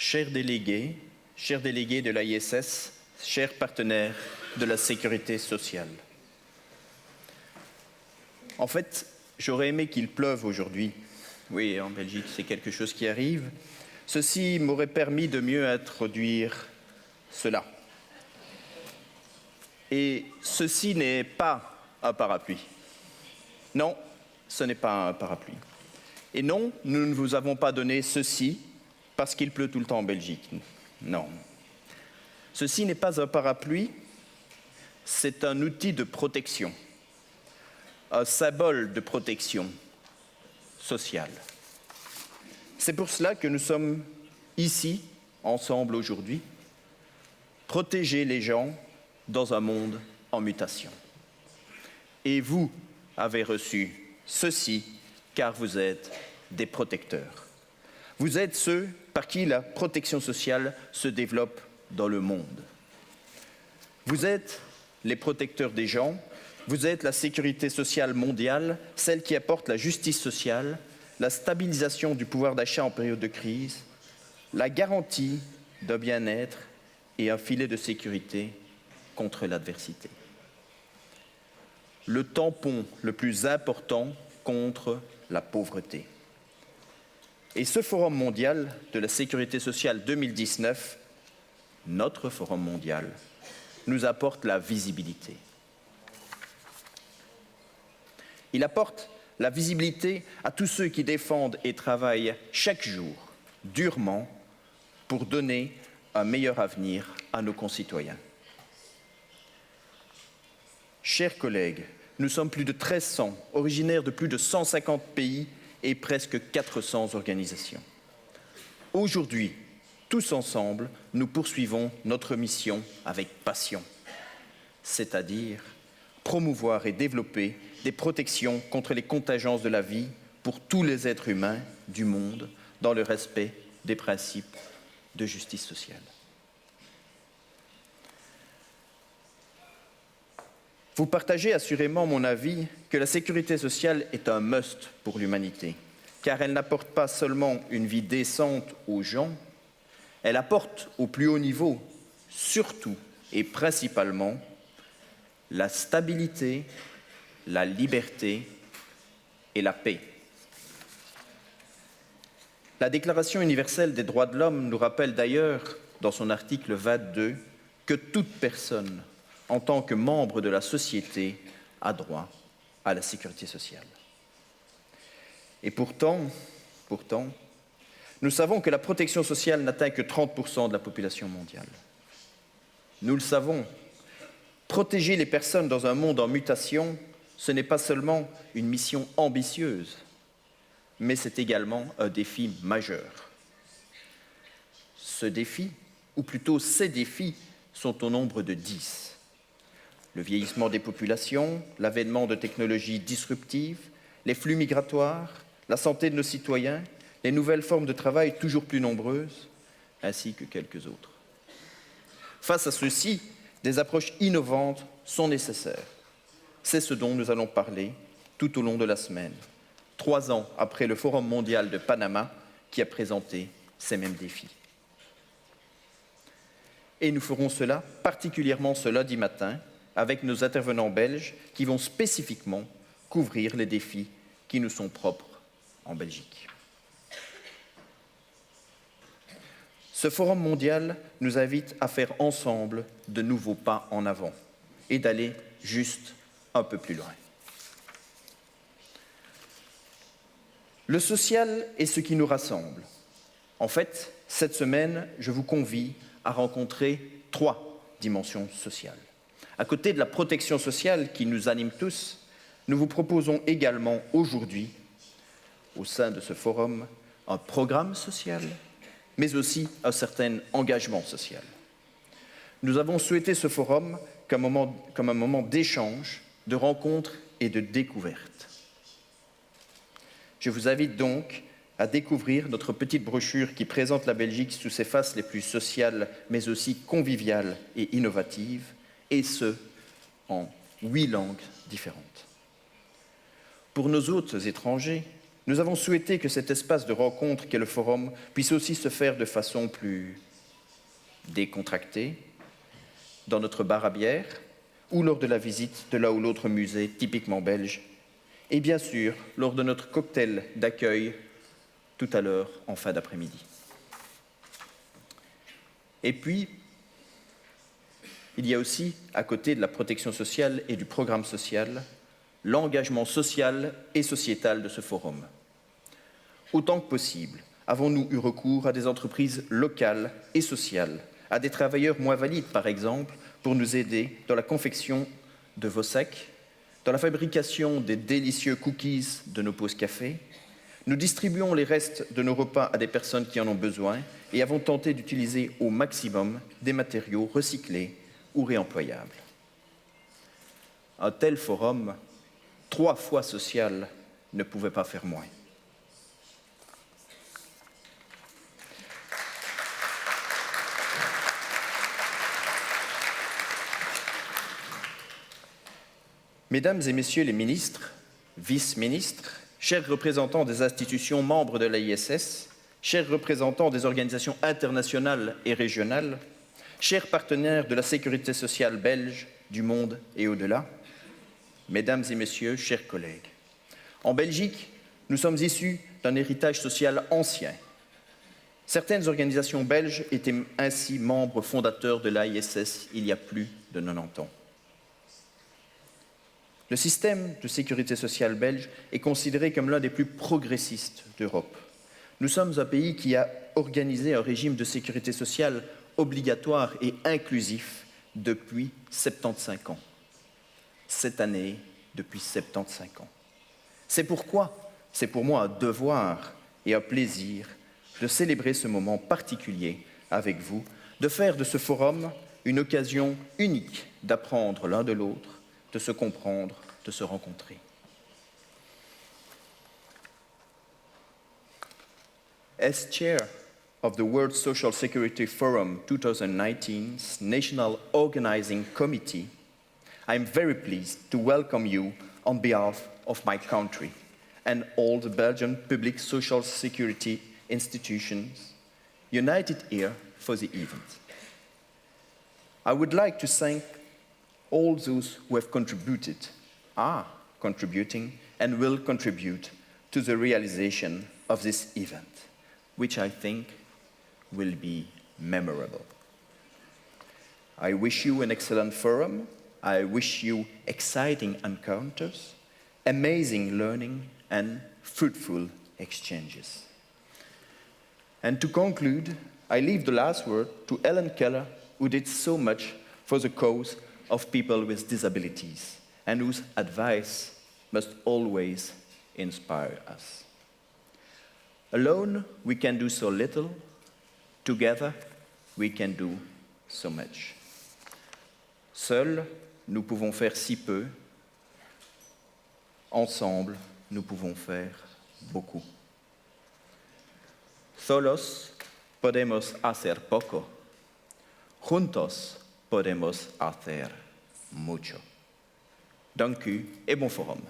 chers délégués de l'AISS, chers partenaires de la sécurité sociale. En fait, j'aurais aimé qu'il pleuve aujourd'hui. Oui, en Belgique, c'est quelque chose qui arrive. Ceci m'aurait permis de mieux introduire cela. Et ceci n'est pas un parapluie. Non, ce n'est pas un parapluie. Et non, nous ne vous avons pas donné ceci parce qu'il pleut tout le temps en Belgique. Non. Ceci n'est pas un parapluie, c'est un outil de protection, un symbole de protection sociale. C'est pour cela que nous sommes ici, ensemble aujourd'hui, protéger les gens dans un monde en mutation. Et vous avez reçu ceci car vous êtes des protecteurs. Vous êtes ceux par qui la protection sociale se développe dans le monde. Vous êtes les protecteurs des gens, vous êtes la sécurité sociale mondiale, celle qui apporte la justice sociale, la stabilisation du pouvoir d'achat en période de crise, la garantie d'un bien-être et un filet de sécurité contre l'adversité. Le tampon le plus important contre la pauvreté. Et ce Forum mondial de la sécurité sociale 2019, notre Forum mondial, nous apporte la visibilité. Il apporte la visibilité à tous ceux qui défendent et travaillent chaque jour, durement, pour donner un meilleur avenir à nos concitoyens. Chers collègues, nous sommes plus de 1300, originaires de plus de 150 pays et presque 400 organisations. Aujourd'hui, tous ensemble, nous poursuivons notre mission avec passion, c'est-à-dire promouvoir et développer des protections contre les contingences de la vie pour tous les êtres humains du monde dans le respect des principes de justice sociale. Vous partagez assurément mon avis que la sécurité sociale est un must pour l'humanité, car elle n'apporte pas seulement une vie décente aux gens, elle apporte au plus haut niveau, surtout et principalement, la stabilité, la liberté et la paix. La Déclaration universelle des droits de l'homme nous rappelle d'ailleurs, dans son article 22, que toute personne, en tant que membre de la société, a droit à la sécurité sociale. Et pourtant, nous savons que la protection sociale n'atteint que 30% de la population mondiale. Nous le savons, protéger les personnes dans un monde en mutation, ce n'est pas seulement une mission ambitieuse, mais c'est également un défi majeur. Ce défi, ou plutôt ces défis, sont au nombre de 10. Le vieillissement des populations, l'avènement de technologies disruptives, les flux migratoires, la santé de nos citoyens, les nouvelles formes de travail toujours plus nombreuses, ainsi que quelques autres. Face à ceux-ci, des approches innovantes sont nécessaires. C'est ce dont nous allons parler tout au long de la semaine, 3 ans après le Forum mondial de Panama qui a présenté ces mêmes défis. Et nous ferons cela particulièrement ce lundi matin avec nos intervenants belges qui vont spécifiquement couvrir les défis qui nous sont propres en Belgique. Ce Forum mondial nous invite à faire ensemble de nouveaux pas en avant et d'aller juste un peu plus loin. Le social est ce qui nous rassemble. En fait, cette semaine, je vous convie à rencontrer 3 dimensions sociales. À côté de la protection sociale qui nous anime tous, nous vous proposons également aujourd'hui, au sein de ce forum, un programme social, mais aussi un certain engagement social. Nous avons souhaité ce forum comme un moment d'échange, de rencontre et de découverte. Je vous invite donc à découvrir notre petite brochure qui présente la Belgique sous ses faces les plus sociales, mais aussi conviviales et innovatives, et ce, en 8 langues différentes. Pour nos hôtes étrangers, nous avons souhaité que cet espace de rencontre qu'est le forum puisse aussi se faire de façon plus décontractée, dans notre bar à bière, ou lors de la visite de l'un ou l'autre musée typiquement belge, et bien sûr lors de notre cocktail d'accueil tout à l'heure en fin d'après-midi. Et puis, il y a aussi, à côté de la protection sociale et du programme social, l'engagement social et sociétal de ce forum. Autant que possible, avons-nous eu recours à des entreprises locales et sociales, à des travailleurs moins valides, par exemple, pour nous aider dans la confection de vos sacs, dans la fabrication des délicieux cookies de nos pauses café. Nous distribuons les restes de nos repas à des personnes qui en ont besoin et avons tenté d'utiliser au maximum des matériaux recyclés ou réemployables. Un tel forum, 3 fois social, ne pouvait pas faire moins. Mesdames et Messieurs les ministres, vice-ministres, chers représentants des institutions membres de l'AISS, chers représentants des organisations internationales et régionales, chers partenaires de la sécurité sociale belge, du monde et au-delà, Mesdames et Messieurs, chers collègues, en Belgique, nous sommes issus d'un héritage social ancien. Certaines organisations belges étaient ainsi membres fondateurs de l'AISS il y a plus de 90 ans. Le système de sécurité sociale belge est considéré comme l'un des plus progressistes d'Europe. Nous sommes un pays qui a organisé un régime de sécurité sociale obligatoire et inclusif depuis 75 ans. Cette année, depuis 75 ans. C'est pourquoi, c'est pour moi un devoir et un plaisir de célébrer ce moment particulier avec vous, de faire de ce forum une occasion unique d'apprendre l'un de l'autre, de se comprendre, de se rencontrer. As chair of the World Social Security Forum 2019's National Organizing Committee, I am very pleased to welcome you on behalf of my country and all the Belgian public social security institutions united here for the event. I would like to thank all those who have contributed, are contributing, and will contribute to the realization of this event, which I think will be memorable. I wish you an excellent forum. I wish you exciting encounters, amazing learning, and fruitful exchanges. And to conclude, I leave the last word to Ellen Keller, who did so much for the cause of people with disabilities, and whose advice must always inspire us. Alone, we can do so little. Together, we can do so much. Seuls, nous pouvons faire si peu. Ensemble, nous pouvons faire beaucoup. Solos podemos hacer poco. Juntos podemos hacer mucho. Dank u et bon forum.